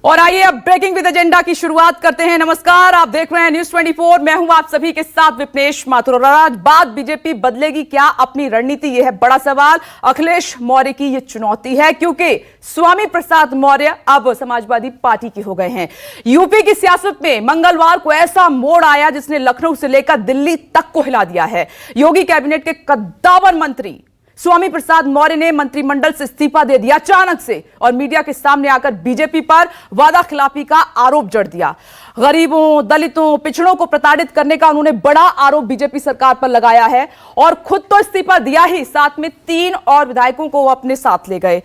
और आइए अब ब्रेकिंग विद एजेंडा की शुरुआत करते हैं। नमस्कार, आप देख रहे हैं न्यूज 24। मैं हूं आप सभी के साथ विपनेश माथुर। और आज बात बीजेपी बदलेगी क्या अपनी रणनीति, यह है बड़ा सवाल। अखिलेश मौर्य की यह चुनौती है क्योंकि स्वामी प्रसाद मौर्य अब समाजवादी पार्टी के हो गए हैं। यूपी की सियासत में मंगलवार को ऐसा मोड़ आया जिसने लखनऊ से लेकर दिल्ली तक को हिला दिया है। योगी कैबिनेट के कद्दावर मंत्री स्वामी प्रसाद मौर्य ने मंत्रिमंडल से इस्तीफा दे दिया अचानक से और मीडिया के सामने आकर बीजेपी पर वादा खिलाफी का आरोप जड़ दिया। गरीबों, दलितों, पिछड़ों को प्रताड़ित करने का उन्होंने बड़ा आरोप बीजेपी सरकार पर लगाया है और खुद तो इस्तीफा दिया ही, साथ में 3 और विधायकों को वो अपने साथ ले गए।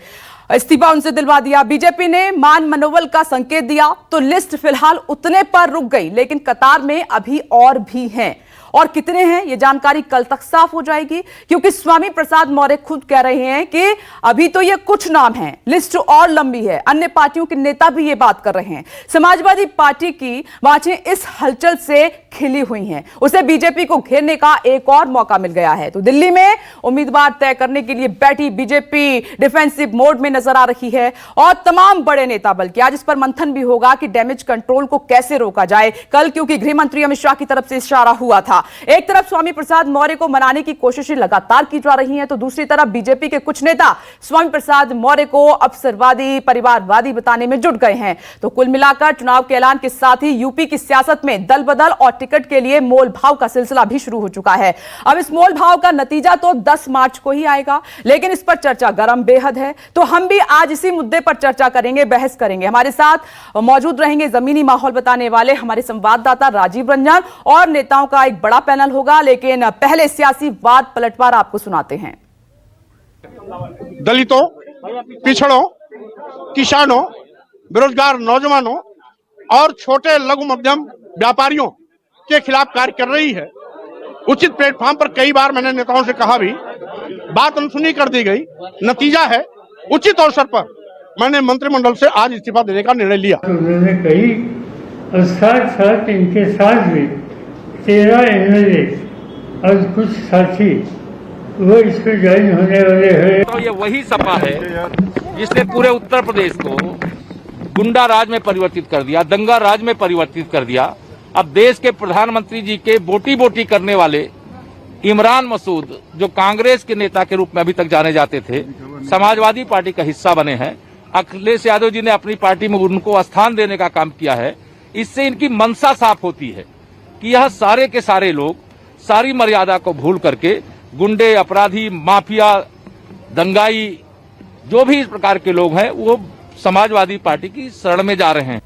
इस्तीफा उनसे दिलवा दिया। बीजेपी ने मान मनोबल का संकेत दिया तो लिस्ट फिलहाल उतने पर रुक गई, लेकिन कतार में अभी और भी हैं। और कितने हैं ये जानकारी कल तक साफ हो जाएगी, क्योंकि स्वामी प्रसाद मौर्य खुद कह रहे हैं कि अभी तो ये कुछ नाम हैं, लिस्ट और लंबी है। अन्य पार्टियों के नेता भी ये बात कर रहे हैं। समाजवादी पार्टी की वांछें इस हलचल से खिली हुई हैं। उसे बीजेपी को घेरने का एक और मौका मिल गया है। तो दिल्ली में उम्मीदवार तय करने के लिए बैठी बीजेपी डिफेंसिव मोड में नजर आ रही है और तमाम बड़े नेता बल्कि आज इस पर मंथन भी होगा कि डैमेज कंट्रोल को कैसे रोका जाए कल, क्योंकि गृह मंत्री अमित शाह की तरफ से इशारा हुआ था। एक तरफ स्वामी प्रसाद मौर्य को मनाने की कोशिशें लगातार की जा रही हैं, तो दूसरी तरफ बीजेपी के कुछ नेता स्वामी प्रसाद मौर्य को अवसरवादी, परिवारवादी बताने में जुट गए हैं। तो कुल मिलाकर चुनाव के ऐलान के साथ ही यूपी की सियासत में दल बदल और टिकट के लिए मोल भाव का सिलसिला भी शुरू हो चुका है। अब इस मोल भाव का नतीजा तो 10 मार्च को ही आएगा, लेकिन इस पर चर्चा गर्म बेहद है। तो हम भी आज इसी मुद्दे पर चर्चा करेंगे, बहस करेंगे। हमारे साथ मौजूद रहेंगे जमीनी माहौल बताने वाले हमारे संवाददाता राजीव रंजन और नेताओं का एक बड़ा पैनल होगा, लेकिन पहले सियासी वाद पलटवार आपको सुनाते हैं। दलितों, पिछड़ों, किसानों, बेरोजगार नौजवानों और छोटे लघु मध्यम व्यापारियों के खिलाफ कार्य कर रही है। उचित प्लेटफॉर्म पर कई बार मैंने नेताओं से कहा भी, बात अनसुनी कर दी गई। नतीजा है उचित अवसर पर मैंने मंत्रिमंडल से आज इस्तीफा देने का निर्णय लिया। उन्होंने कही और साथ साथ इनके साथ भी 13 एमएलए और कुछ साथी वो इस पर ज्वाइन होने वाले हैं। तो ये वही सपा है जिसने पूरे उत्तर प्रदेश को गुंडा राज में परिवर्तित कर दिया, दंगा राज में परिवर्तित कर दिया। अब देश के प्रधानमंत्री जी के बोटी बोटी करने वाले इमरान मसूद, जो कांग्रेस के नेता के रूप में अभी तक जाने जाते थे, समाजवादी पार्टी का हिस्सा बने हैं। अखिलेश यादव जी ने अपनी पार्टी में उनको स्थान देने का काम किया है। इससे इनकी मंशा साफ होती है कि यह सारे के सारे लोग सारी मर्यादा को भूल करके गुंडे, अपराधी, माफिया, दंगाई, जो भी इस प्रकार के लोग हैं, वो समाजवादी पार्टी की शरण में जा रहे हैं।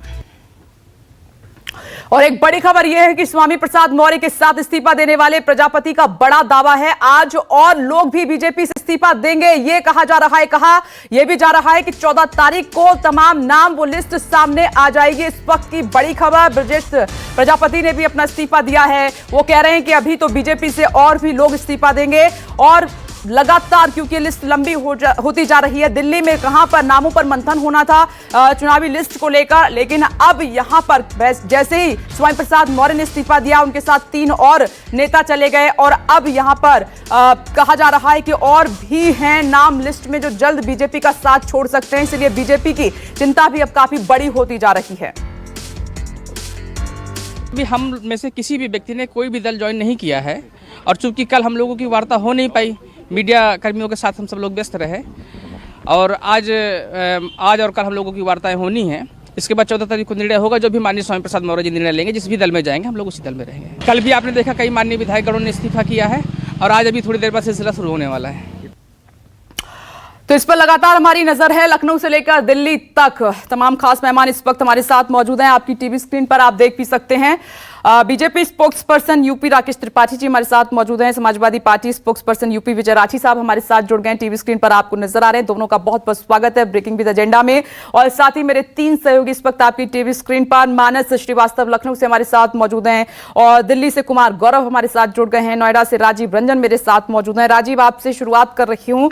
और एक बड़ी खबर यह है कि स्वामी प्रसाद मौर्य के साथ इस्तीफा देने वाले प्रजापति का बड़ा दावा है आज और लोग भी बीजेपी से इस्तीफा देंगे, ये कहा जा रहा है। कहा यह भी जा रहा है कि 14 तारीख को तमाम नाम वो लिस्ट सामने आ जाएगी। इस वक्त की बड़ी खबर, ब्रजेश प्रजापति ने भी अपना इस्तीफा दिया है। वो कह रहे हैं कि अभी तो बीजेपी से और भी लोग इस्तीफा देंगे और लगातार, क्योंकि लिस्ट लंबी होती जा रही है। दिल्ली में कहां पर नामों पर मंथन होना था चुनावी लिस्ट को लेकर, लेकिन अब यहां पर जैसे ही स्वामी प्रसाद मौर्य ने इस्तीफा दिया, उनके साथ 3 और नेता चले गए और अब यहां पर कहा जा रहा है कि और भी हैं नाम लिस्ट में जो जल्द बीजेपी का साथ छोड़ सकते हैं। इसलिए बीजेपी की चिंता भी अब काफी बड़ी होती जा रही है। भी हम में से किसी भी व्यक्ति ने कोई भी दल ज्वाइन नहीं किया है और चूंकि कल हम लोगों की वार्ता हो नहीं पाई, मीडिया कर्मियों के साथ हम सब लोग व्यस्त रहे और आज और कल हम लोगों की वार्ताएं होनी हैं। इसके बाद 14 तारीख को निर्णय होगा। जो भी माननीय स्वामी प्रसाद मौर्य जी निर्णय लेंगे, जिस भी दल में जाएंगे हम लोग उसी दल में रहेंगे। कल भी आपने देखा कई माननीय विधायकगणों ने इस्तीफा किया है और आज अभी थोड़ी देर बाद सिलसिला शुरू होने वाला है। तो इस पर लगातार हमारी नजर है, लखनऊ से लेकर दिल्ली तक। तमाम खास मेहमान इस वक्त हमारे साथ मौजूद हैं, आपकी टीवी स्क्रीन पर आप देख भी सकते हैं। BJP spokesperson UP Rakesh Tripathi ji हमारे साथ मौजूद हैं। Samajwadi party spokesperson UP Vijay Rathi साहब हमारे साथ जुड़ गए। टीवी स्क्रीन पर आपको नजर आ रहे हैं। दोनों का बहुत बहुत स्वागत है ब्रेकिंग विद एजेंडा में। और साथ ही मेरे 3 सहयोगी इस वक्त आपकी टीवी स्क्रीन पर, मानस श्रीवास्तव लखनऊ से हमारे साथ मौजूद हैं और दिल्ली से कुमार गौरव हमारे साथ जुड़ गए हैं। नोएडा से राजीव रंजन मेरे साथ मौजूद हैं। राजीव, आपसे शुरुआत कर रही हूं।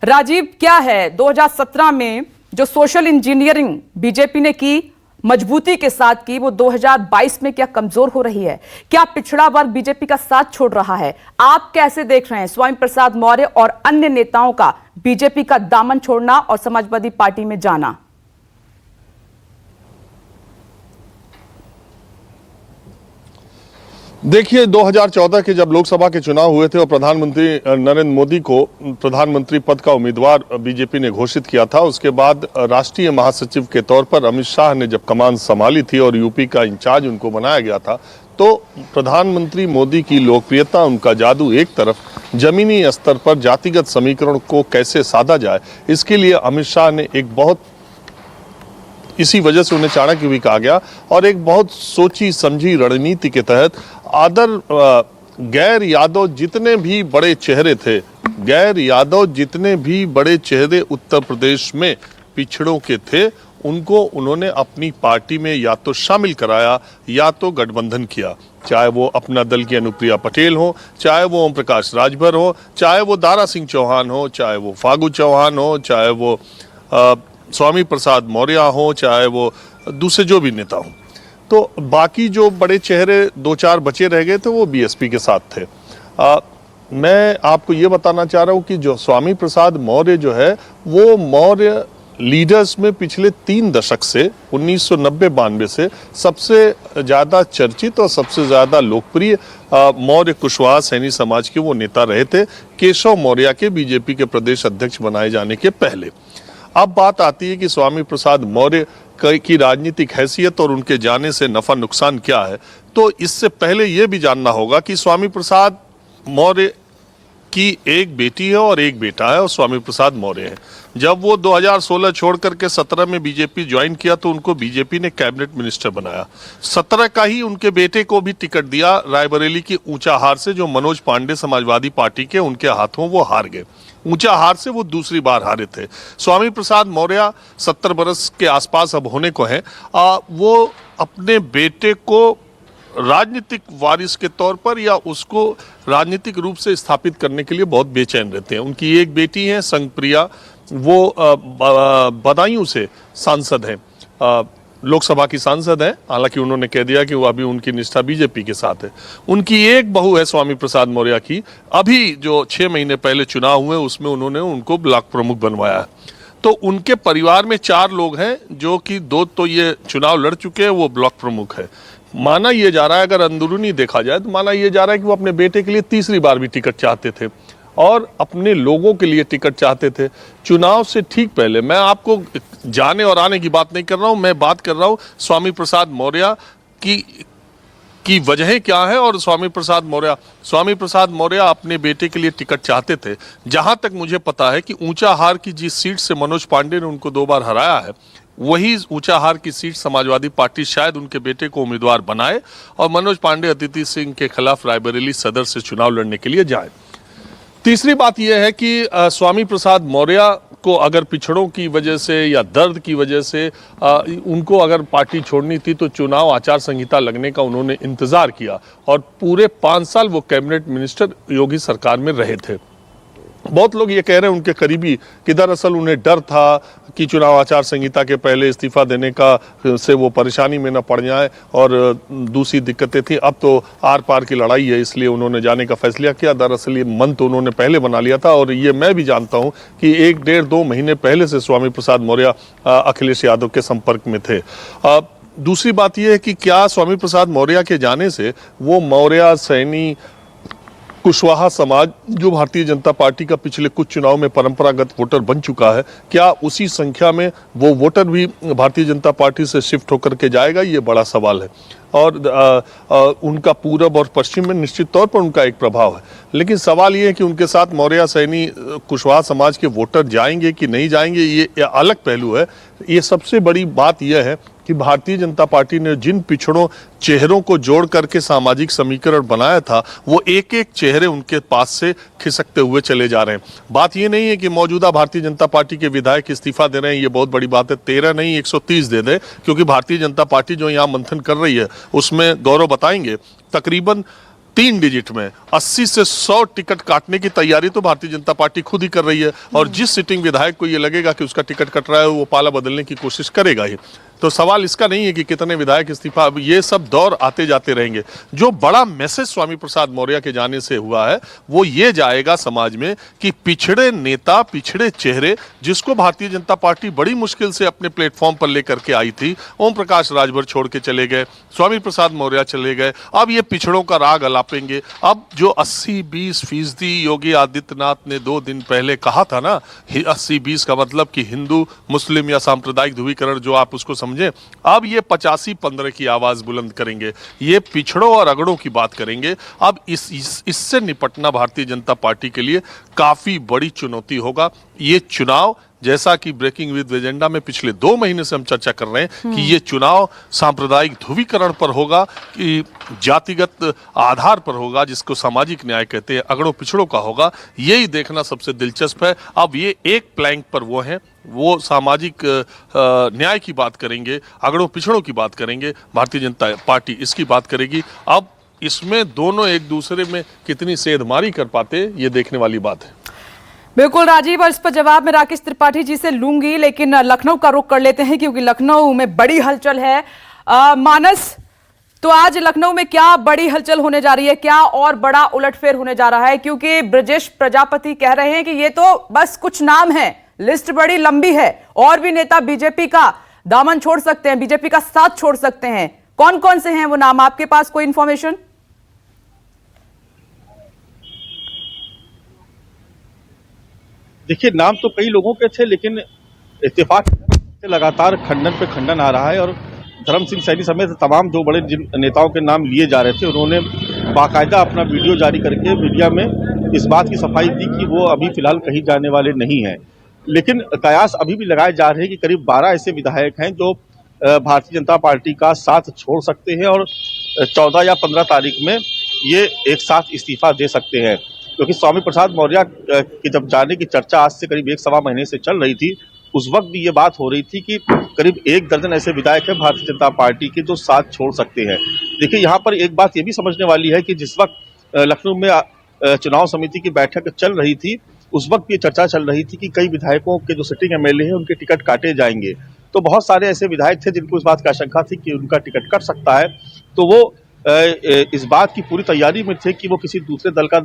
राजीव, क्या है 2017 में जो सोशल इंजीनियरिंग बीजेपी ने की, मजबूती के साथ की, वो 2022 में क्या कमजोर हो रही है? क्या पिछड़ा वर्ग बीजेपी का साथ छोड़ रहा है? आप कैसे देख रहे हैं स्वामी प्रसाद मौर्य और अन्य नेताओं का बीजेपी का दामन छोड़ना और समाजवादी पार्टी में जाना? देखिए 2014 के जब लोकसभा के चुनाव हुए थे और प्रधानमंत्री नरेंद्र मोदी को प्रधानमंत्री पद का उम्मीदवार बीजेपी ने घोषित किया था, उसके बाद राष्ट्रीय महासचिव के तौर पर अमित शाह ने जब कमान संभाली थी और यूपी का इंचार्ज उनको बनाया गया था, तो प्रधानमंत्री मोदी की लोकप्रियता, उनका जादू एक तरफ, जमीनी स्तर पर जातिगत समीकरण को कैसे साधा जाए, इसके लिए अमित शाह ने एक बहुत, इसी वजह से उन्हें चाणक्य भी कहा गया, और एक बहुत सोची समझी रणनीति के तहत गैर यादव जितने भी बड़े चेहरे थे, गैर यादव जितने भी बड़े चेहरे उत्तर प्रदेश में पिछड़ों के थे, उनको उन्होंने अपनी पार्टी में या तो शामिल कराया या तो गठबंधन किया। चाहे वो अपना दल की अनुप्रिया पटेल हो, चाहे वो ओम प्रकाश राजभर हो, चाहे वो दारा सिंह चौहान हो, चाहे वो फागू चौहान हो, चाहे वो स्वामी प्रसाद मौर्य हो, चाहे वो दूसरे जो भी नेता हो। तो बाकी जो बड़े चेहरे दो चार बचे रह गए थे वो बीएसपी के साथ थे। मैं आपको ये बताना चाह रहा हूँ कि जो स्वामी प्रसाद मौर्य जो है, वो मौर्य लीडर्स में पिछले 3 दशक से 1990-92 से सबसे ज़्यादा चर्चित और सबसे ज़्यादा लोकप्रिय मौर्य कुशवाहा सैनी समाज के वो नेता रहे थे, केशव मौर्य के बीजेपी के प्रदेश अध्यक्ष बनाए जाने के पहले। अब बात आती है कि स्वामी प्रसाद मौर्य की राजनीतिक हैसियत और उनके जाने से नफा नुकसान क्या है। तो इससे पहले यह भी जानना होगा कि स्वामी प्रसाद मौर्य की एक बेटी है और एक बेटा है, और स्वामी प्रसाद मौर्य है। जब वो 2016 छोड़ करके 17 में बीजेपी ज्वाइन किया तो उनको बीजेपी ने कैबिनेट मिनिस्टर बनाया। 17 का ही उनके बेटे को भी टिकट दिया रायबरेली की ऊंचाहार से, जो मनोज पांडे समाजवादी पार्टी के उनके हाथों वो हार गए। ऊंचाहार से वो दूसरी बार हारे थे। स्वामी प्रसाद मौर्य 70 बरस के आसपास अब होने को हैं। वो अपने बेटे को राजनीतिक वारिस के तौर पर या उसको राजनीतिक रूप से स्थापित करने के लिए बहुत बेचैन रहते हैं। उनकी एक बेटी है संगप्रिया, वो बदायूं से सांसद हैं, लोकसभा की सांसद है। हालांकि उन्होंने कह दिया कि वो अभी उनकी निष्ठा बीजेपी के साथ है। उनकी एक बहू है स्वामी प्रसाद मौर्य की, अभी जो 6 महीने पहले चुनाव हुए उसमें उन्होंने उनको ब्लॉक प्रमुख बनवाया है। तो उनके परिवार में 4 लोग हैं, जो कि 2 तो ये चुनाव लड़ चुके हैं, वो ब्लॉक प्रमुख है। माना यह जा रहा है, अगर अंदरूनी देखा जाए तो माना यह जा रहा है कि वो अपने बेटे के लिए तीसरी बार भी टिकट चाहते थे और अपने लोगों के लिए टिकट चाहते थे। चुनाव से ठीक पहले, मैं आपको जाने और आने की बात नहीं कर रहा हूं, मैं बात कर रहा हूं स्वामी प्रसाद मौर्य की वजह क्या है। और स्वामी प्रसाद मौर्य अपने बेटे के लिए टिकट चाहते थे। जहां तक मुझे पता है कि ऊंचाहार की जिस सीट से मनोज पांडे ने उनको 2 बार हराया है, वही ऊंचाहार की सीट समाजवादी पार्टी शायद उनके बेटे को उम्मीदवार बनाए और मनोज पांडे अदिति सिंह के खिलाफ रायबरेली सदर से चुनाव लड़ने के लिए जाए। तीसरी बात यह है कि स्वामी प्रसाद मौर्य को अगर पिछड़ों की वजह से या दर्द की वजह से उनको अगर पार्टी छोड़नी थी तो चुनाव आचार संहिता लगने का उन्होंने इंतजार किया और पूरे 5 साल वो कैबिनेट मिनिस्टर योगी सरकार में रहे थे। बहुत लोग ये कह रहे हैं उनके करीबी कि दरअसल उन्हें डर था कि चुनाव आचार संहिता के पहले इस्तीफा देने का से वो परेशानी में न पड़ जाए और दूसरी दिक्कतें थी। अब तो आर पार की लड़ाई है, इसलिए उन्होंने जाने का फैसला किया। दरअसल ये मन तो उन्होंने पहले बना लिया था और ये मैं भी जानता हूँ कि 1, 1.5, 2 महीने पहले से स्वामी प्रसाद मौर्य अखिलेश यादव के संपर्क में थे। दूसरी बात यह है कि क्या स्वामी प्रसाद मौर्य के जाने से वो मौर्य सैनी कुशवाहा समाज, जो भारतीय जनता पार्टी का पिछले कुछ चुनाव में परंपरागत वोटर बन चुका है, क्या उसी संख्या में वो वोटर भी भारतीय जनता पार्टी से शिफ्ट होकर के जाएगा, ये बड़ा सवाल है। और उनका पूरब और पश्चिम में निश्चित तौर पर उनका एक प्रभाव है, लेकिन सवाल ये है कि उनके साथ मौर्य सैनी कुशवाहा समाज के वोटर जाएंगे कि नहीं जाएंगे, ये अलग पहलू है। ये सबसे बड़ी बात यह है कि भारतीय जनता पार्टी ने जिन पिछड़ों चेहरों को जोड़ करके सामाजिक समीकरण बनाया था, वो एक एक चेहरे उनके पास से खिसकते हुए चले जा रहे हैं। बात ये नहीं है कि मौजूदा भारतीय जनता पार्टी के विधायक इस्तीफा दे रहे हैं, ये बहुत बड़ी बात है। 13 नहीं 130 दे दे, क्योंकि भारतीय जनता पार्टी जो यहाँ मंथन कर रही है उसमें गौरव बताएंगे तकरीबन 3 डिजिट में 80 से 100 टिकट काटने की तैयारी तो भारतीय जनता पार्टी खुद ही कर रही है। और जिस सिटिंग विधायक को ये लगेगा कि उसका टिकट कट रहा है, वो पाला बदलने की कोशिश करेगा ही। तो सवाल इसका नहीं है कि कितने विधायक इस्तीफा, अब ये सब दौर आते जाते रहेंगे। जो बड़ा मैसेज स्वामी प्रसाद मौर्य के जाने से हुआ है वो ये जाएगा समाज में कि पिछड़े नेता, पिछड़े चेहरे, जिसको भारतीय जनता पार्टी बड़ी मुश्किल से अपने प्लेटफॉर्म पर लेकर के आई थी, ओम प्रकाश राजभर छोड़ के चले गए, स्वामी प्रसाद मौर्य चले गए, अब ये पिछड़ों का राग अलापेंगे। अब जो 80-20% योगी आदित्यनाथ ने 2 दिन पहले कहा था ना, 80-20 का मतलब कि हिंदू मुस्लिम या सांप्रदायिक ध्रुवीकरण जो आप उसको समझें, अब ये 85-15 की आवाज बुलंद करेंगे, ये पिछड़ों और अगड़ों की बात करेंगे। अब इससे निपटना भारतीय जनता पार्टी के लिए काफी बड़ी चुनौती होगा। ये चुनाव, जैसा कि ब्रेकिंग विद एजेंडा में पिछले 2 महीने से हम चर्चा कर रहे हैं कि ये चुनाव सांप्रदायिक ध्रुवीकरण पर होगा कि जातिगत आधार पर होगा, जिसको सामाजिक न्याय कहते हैं, अगड़ों पिछड़ों का होगा, यही देखना सबसे दिलचस्प है। अब ये एक प्लैंक पर वो हैं, वो सामाजिक न्याय की बात करेंगे, अगड़ों पिछड़ों की बात करेंगे, भारतीय जनता पार्टी इसकी बात करेगी। अब इसमें दोनों एक दूसरे में कितनी सेधमारी कर पाते, ये देखने वाली बात है। बिल्कुल राजीव, और इस पर जवाब मैं राकेश त्रिपाठी जी से लूंगी, लेकिन लखनऊ का रुख कर लेते हैं क्योंकि लखनऊ में बड़ी हलचल है। मानस, तो आज लखनऊ में क्या बड़ी हलचल होने जा रही है, क्या और बड़ा उलटफेर होने जा रहा है? क्योंकि ब्रजेश प्रजापति कह रहे हैं कि ये तो बस कुछ नाम है, लिस्ट बड़ी लंबी है, और भी नेता बीजेपी का दामन छोड़ सकते हैं, बीजेपी का साथ छोड़ सकते हैं। कौन कौन से हैं वो नाम? आपके पास कोई इंफॉर्मेशन? देखिए, नाम तो कई लोगों के थे, लेकिन इत्तेफाक से लगातार खंडन पे खंडन आ रहा है और धर्म सिंह सैनी समेत तमाम जो बड़े जिन नेताओं के नाम लिए जा रहे थे, उन्होंने बाकायदा अपना वीडियो जारी करके मीडिया में इस बात की सफाई दी कि वो अभी फिलहाल कहीं जाने वाले नहीं हैं। लेकिन कयास अभी भी लगाए जा रहे हैं कि करीब 12 ऐसे विधायक हैं जो भारतीय जनता पार्टी का साथ छोड़ सकते हैं और 14 या 15 तारीख में ये एक साथ इस्तीफा दे सकते हैं। क्योंकि स्वामी प्रसाद मौर्य के जब जाने की चर्चा आज से करीब 1-1.25 महीने से चल रही थी, उस वक्त भी ये बात हो रही थी कि करीब 1 दर्जन ऐसे विधायक हैं भारतीय जनता पार्टी के जो साथ छोड़ सकते हैं। देखिए, यहाँ पर एक बात ये भी समझने वाली है कि जिस वक्त लखनऊ में चुनाव समिति की बैठक चल रही थी, उस वक्त ये चर्चा चल रही थी कि कई विधायकों के जो सिटिंग एमएलए हैं उनके टिकट काटे जाएंगे। तो बहुत सारे ऐसे विधायक थे जिनको इस बात की आशंका थी कि उनका टिकट कट सकता है, तो वो इस बात की पूरी तैयारी में थे कि वो किसी दूसरे दल का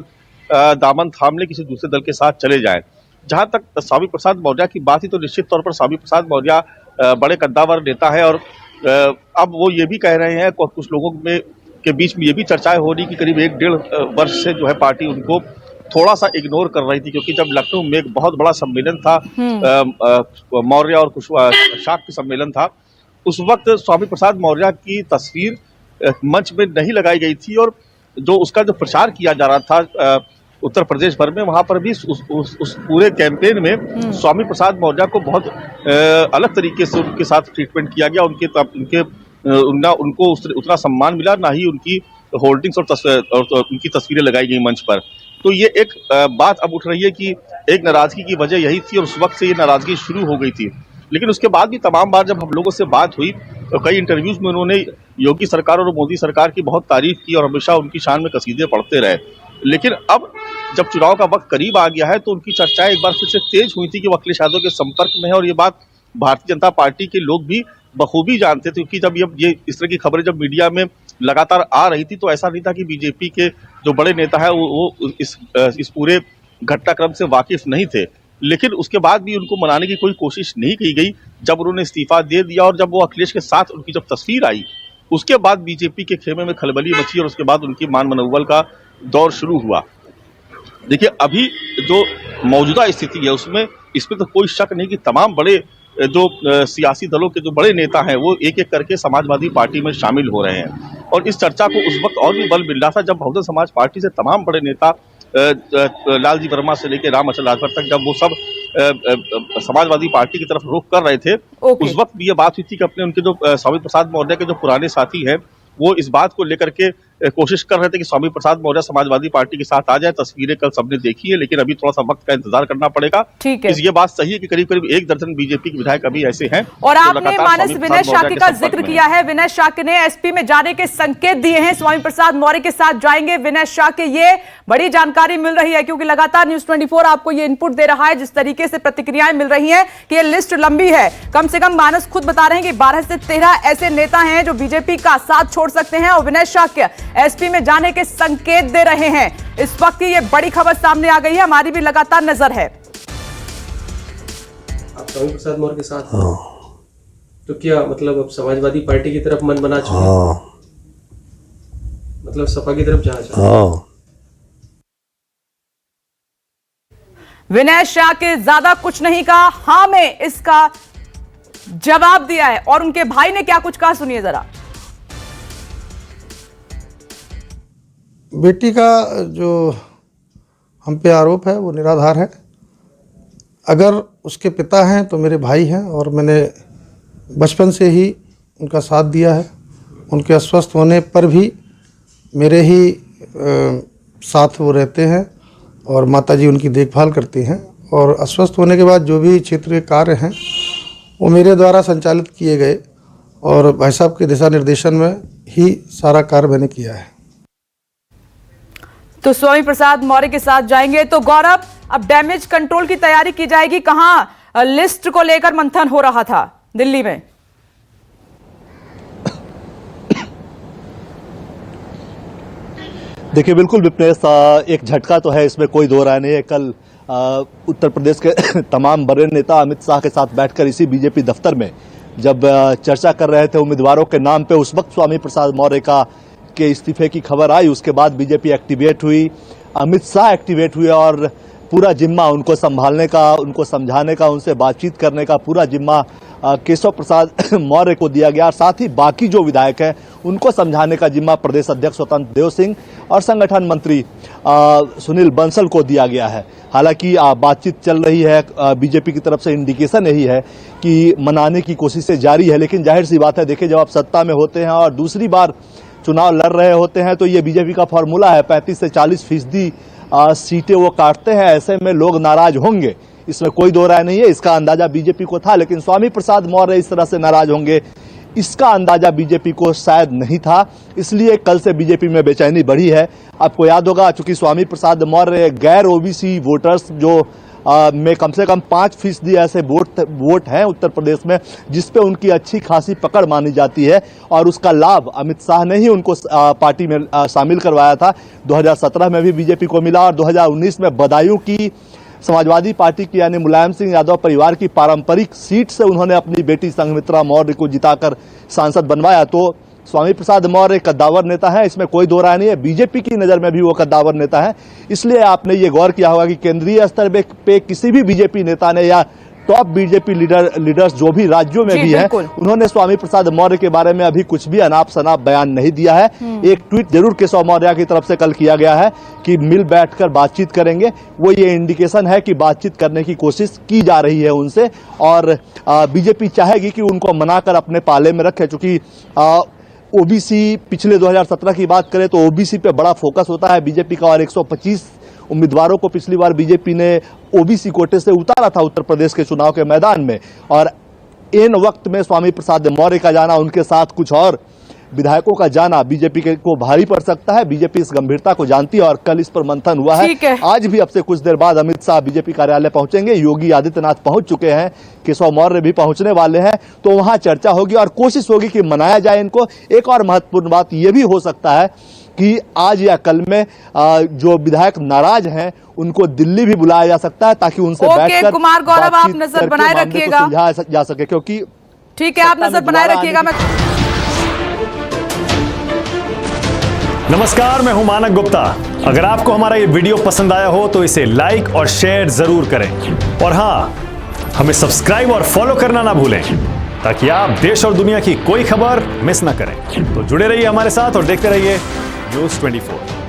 दामन थाम ले, किसी दूसरे दल के साथ चले जाएं। जहां तक स्वामी प्रसाद मौर्य की बात ही, तो निश्चित तौर पर स्वामी प्रसाद मौर्य बड़े कद्दावर नेता है और अब वो ये भी कह रहे हैं, और कुछ लोगों में के बीच में ये भी चर्चाएं हो रही कि करीब 1-1.5 वर्ष से जो है पार्टी उनको थोड़ा सा इग्नोर कर रही थी। क्योंकि जब लखनऊ में एक बहुत बड़ा सम्मेलन था, मौर्य और कुशवाहा शाक्य सम्मेलन था, उस वक्त स्वामी प्रसाद मौर्य की तस्वीर मंच में नहीं लगाई गई थी और जो उसका जो प्रचार किया जा रहा था उत्तर प्रदेश भर में, वहां पर भी उस पूरे कैंपेन में स्वामी प्रसाद मौर्य को बहुत अलग तरीके से उनके साथ ट्रीटमेंट किया गया। उनको उतना सम्मान मिला, ना ही उनकी होल्डिंग्स और उनकी तस्वीरें लगाई गई मंच पर। तो ये एक बात अब उठ रही है कि एक नाराजगी की वजह यही थी और उस वक्त से ये नाराजगी शुरू हो गई थी। लेकिन उसके बाद भी तमाम बार जब हम लोगों से बात हुई तो कई इंटरव्यूज में उन्होंने योगी सरकार और मोदी सरकार की बहुत तारीफ की और हमेशा उनकी शान में कसीदे पढ़ते रहे। लेकिन अब जब चुनाव का वक्त करीब आ गया है तो उनकी चर्चाएं एक बार फिर से तेज हुई थी कि वो अखिलेश यादव के संपर्क में है, और ये बात भारतीय जनता पार्टी के लोग भी बखूबी जानते थे। क्योंकि जब ये इस तरह की खबरें जब मीडिया में लगातार आ रही थी तो ऐसा नहीं था कि बीजेपी के जो बड़े नेता है वो इस पूरे घटनाक्रम से वाकिफ नहीं थे। लेकिन उसके बाद भी उनको मनाने की कोई कोशिश नहीं की गई। जब उन्होंने इस्तीफा दे दिया और जब वो अखिलेश के साथ उनकी जब तस्वीर आई, उसके बाद बीजेपी के खेमे में खलबली मची और उसके बाद उनकी मान मनोबल का दौर शुरू हुआ। देखिए, अभी जो मौजूदा स्थिति है उसमें इसमें तो कोई शक नहीं कि तमाम बड़े जो सियासी दलों के जो बड़े नेता हैं वो एक एक करके समाजवादी पार्टी में शामिल हो रहे हैं। और इस चर्चा को उस वक्त और भी बल मिल रहा था जब बहुजन समाज पार्टी से तमाम बड़े नेता लालजी वर्मा से लेकर रामअचल राजभर तक जब वो सब समाजवादी पार्टी की तरफ रुख कर रहे थे, उस वक्त भी ये बात हुई थी कि उनके जो स्वामी प्रसाद मौर्य के जो पुराने साथी हैं वो इस बात को लेकर के कोशिश कर रहे थे कि स्वामी प्रसाद मौर्य समाजवादी पार्टी के साथ आ जाए। तस्वीरें कल सबने देखी है, लेकिन अभी थोड़ा सा वक्त का इंतजार करना पड़ेगा। ठीक है। ये बात सही है कि करीब करीब 1 दर्जन बीजेपी के विधायक अभी ऐसे हैं। और आपने मानस विनय शाक्य का जिक्र किया है। विनय शाक्य ने एसपी में जाने के संकेत दिए हैं, स्वामी प्रसाद मौर्य के साथ जाएंगे विनय शाक्य। ये बड़ी जानकारी मिल रही है क्योंकि लगातार न्यूज़ 24 आपको ये इनपुट दे रहा है, जिस तरीके से प्रतिक्रियाएं मिल रही हैं कि ये लिस्ट लंबी है। कम से कम मानस खुद बता रहे हैं कि 12 से 13 ऐसे नेता हैं जो बीजेपी का साथ छोड़ सकते हैं और विनय शाक्य एसपी में जाने के संकेत दे रहे हैं। इस वक्त ये बड़ी खबर सामने आ गई है, हमारी भी लगातार नजर है। आप स्वामी प्रसाद मौर्य के साथ हैं, तो क्या मतलब अब समाजवादी पार्टी की तरफ मन बना चुके हैं? मतलब सपा की तरफ जाना चाहते हैं? विनय शाक्य ज्यादा कुछ नहीं कहा, हां में इसका जवाब दिया है। और उनके भाई ने क्या कुछ कहा, सुनिए जरा। बेटी का जो हम पे आरोप है वो निराधार है। अगर उसके पिता हैं तो मेरे भाई हैं और मैंने बचपन से ही उनका साथ दिया है। उनके अस्वस्थ होने पर भी मेरे ही साथ वो रहते हैं और माताजी उनकी देखभाल करती हैं। और अस्वस्थ होने के बाद जो भी क्षेत्रीय कार्य हैं वो मेरे द्वारा संचालित किए गए और भाई साहब के दिशा निर्देशन में ही सारा कार्य मैंने किया है। तो स्वामी प्रसाद मौर्य के साथ जाएंगे। तो गौरव, अब डैमेज कंट्रोल की तैयारी की जाएगी। कहां लिस्ट को लेकर मंथन हो रहा था दिल्ली में? देखिए बिल्कुल विपनेश, एक झटका तो है, इसमें कोई दो राय नहीं है। कल उत्तर प्रदेश के तमाम बड़े नेता अमित शाह के साथ बैठकर इसी बीजेपी दफ्तर में जब चर्चा कर रहे थे उम्मीदवारों के नाम पे, उस वक्त स्वामी प्रसाद मौर्य के इस्तीफे की खबर आई। उसके बाद बीजेपी एक्टिवेट हुई, अमित शाह एक्टिवेट हुए और पूरा जिम्मा उनको संभालने का, उनको समझाने का, उनसे बातचीत करने का पूरा जिम्मा केशव प्रसाद मौर्य को दिया गया। और साथ ही बाकी जो विधायक हैं उनको समझाने का जिम्मा प्रदेश अध्यक्ष स्वतंत्र देव सिंह और संगठन मंत्री सुनील बंसल को दिया गया है। हालांकि बातचीत चल रही है, बीजेपी की तरफ से इंडिकेशन यही है कि मनाने की कोशिशें जारी है। लेकिन जाहिर सी बात है, देखिए जब आप सत्ता में होते हैं और दूसरी बार चुनाव लड़ रहे होते हैं तो ये बीजेपी का फॉर्मूला है, 35 से 40% सीटें वो काटते हैं। ऐसे में लोग नाराज होंगे, इसमें कोई दो राय नहीं है। इसका अंदाजा बीजेपी को था, लेकिन स्वामी प्रसाद मौर्य इस तरह से नाराज होंगे इसका अंदाजा बीजेपी को शायद नहीं था। इसलिए कल से बीजेपी में बेचैनी बढ़ी है। आपको याद होगा, चूंकि स्वामी प्रसाद मौर्य गैर ओबीसी वोटर्स जो में कम से कम 5% ऐसे वोट हैं उत्तर प्रदेश में जिसपे उनकी अच्छी खासी पकड़ मानी जाती है, और उसका लाभ अमित शाह ने ही उनको पार्टी में शामिल करवाया था। 2017 में भी बीजेपी को मिला और 2019 में बदायूं की समाजवादी पार्टी की यानी मुलायम सिंह यादव परिवार की पारंपरिक सीट से उन्होंने अपनी बेटी संघमित्रा मौर्य को जिताकर सांसद बनवाया। तो स्वामी प्रसाद मौर्य कद्दावर नेता है, इसमें कोई दो राय नहीं है। बीजेपी की नजर में भी वो कद्दावर नेता है। इसलिए आपने ये गौर किया होगा कि केंद्रीय स्तर पे किसी भी बीजेपी नेता ने या टॉप बीजेपी लीडर्स जो भी राज्यों में भी हैं, उन्होंने स्वामी प्रसाद मौर्य के बारे में अभी कुछ भी अनाप शनाप बयान नहीं दिया है। एक ट्वीट जरूर केशव मौर्य की तरफ से कल किया गया है कि मिल बैठकर बातचीत करेंगे। वो ये इंडिकेशन है कि बातचीत करने की कोशिश की जा रही है उनसे, और बीजेपी चाहेगी कि उनको मनाकर अपने पाले में रखे। चूंकि ओबीसी पिछले 2017 की बात करें तो ओबीसी पे बड़ा फोकस होता है बीजेपी का, और 125 उम्मीदवारों को पिछली बार बीजेपी ने ओबीसी कोटे से उतारा था उत्तर प्रदेश के चुनाव के मैदान में। और इन वक्त में स्वामी प्रसाद मौर्य का जाना, उनके साथ कुछ और विधायकों का जाना बीजेपी को भारी पड़ सकता है। बीजेपी इस गंभीरता को जानती है और कल इस पर मंथन हुआ है। आज भी अब से कुछ देर बाद अमित शाह बीजेपी कार्यालय पहुंचेंगे, योगी आदित्यनाथ पहुंच चुके हैं, केशव मौर्य भी पहुंचने वाले हैं। तो वहां चर्चा होगी और कोशिश होगी कि मनाया जाए इनको। एक और महत्वपूर्ण बात यह भी हो सकता है कि आज या कल में जो विधायक नाराज हैं उनको दिल्ली भी बुलाया जा सकता है, ताकि उनसे बैठकर कुमार गौरव आप नजर बनाए रखिएगा, सुलझाया जा सके। क्योंकि ठीक है, आप नजर बनाए रखिएगा। नमस्कार, मैं हूं मानक गुप्ता। अगर आपको हमारा ये वीडियो पसंद आया हो तो इसे लाइक और शेयर जरूर करें, और हां, हमें सब्सक्राइब और फॉलो करना ना भूलें ताकि आप देश और दुनिया की कोई खबर मिस ना करें। तो जुड़े रहिए हमारे साथ और देखते रहिए News 24।